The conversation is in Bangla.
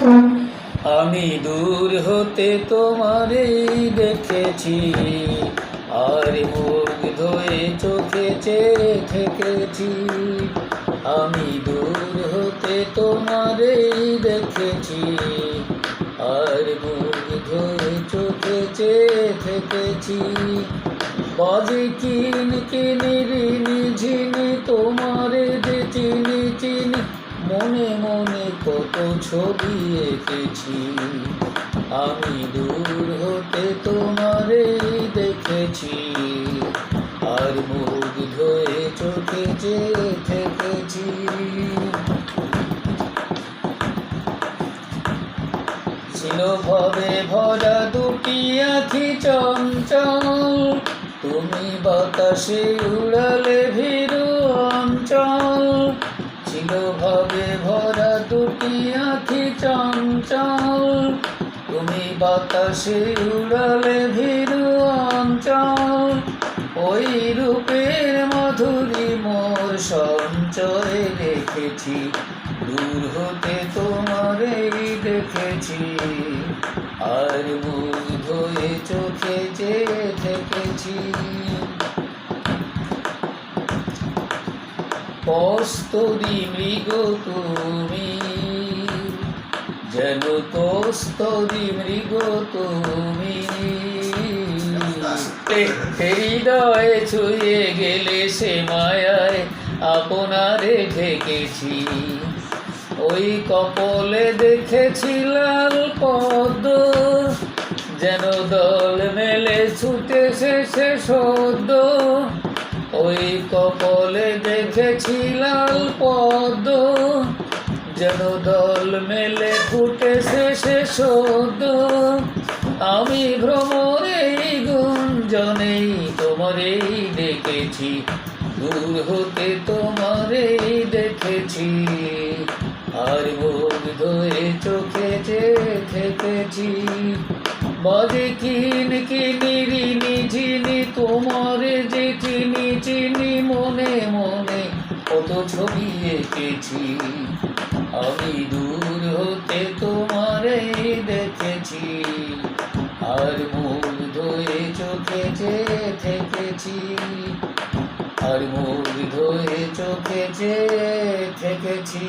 আমি দূর হতে তোমারেই দেখেছি, আর মুগ্ধ হয়ে চোখে চেয়ে থেকেছি। আমি দূর হতে তোমারেই দেখেছি, আর মুগ্ধ হয়ে চোখে চেয়ে থেকেছি। বাজে কিনকিনিরি নিঝিনি তোমারে যে চিনি চিনি, মনে মনে কত ছবি এঁকেছি। আমি দূর হতে তোমারেই দেখেছি, আর মুগ্ধ হয়ে চোখে চেয়ে থেকেছি। ছিল ভবে ভরা দুটি আঁখি চঞ্চল, তুমি বাতাসে উড়ালে ভীরু অঞ্চল। ছিল ভবে ভরা দুটি আঁখি চঞ্চল, তুমি বাতাসে উড়ালে ভীরু অঞ্চল। ওই রূপের মাধুরী মোর সঞ্চয়ে রেখেছি, দূর হতে তোমারেই দেখেছি, আর মুগ্ধ হয়ে চোখে চেয়ে থেকেছি। কস্তুরী মৃগ তুমি, যেন কস্তুরী মৃগ তুমি, হৃদয়ে ছুঁয়ে গেলে সে মায়ায় আপনারে ঢেকেছি। ওই কপলে দেখেছি লাল পদ্ম, যেন দল মেলে ছুটেছে সে সদ্য। ওই কপলে দেখেছি লাল পদ্ম, যেন দল মেলে ফুটেছে সে সদ্য। আমি ভ্রমরেই গুঞ্জনেই তোমারেই দেখেছি, দূর হতে তোমারেই দেখেছি, আর মুগ্ধ হয়ে চোখে চেয়ে থেকেছি। বাজে কিনকিনিরি নিঝিনি তোমারে যে চিনি চিনি, মনে মনে কত ছবি এঁকেছি। আমি দূর হতে তোমারেই দেখেছি, আর মুগ্ধ হয়ে চোখে চেয়ে থেকেছি, আর মুগ্ধ হয়ে চোখে চেয়ে থেকেছি।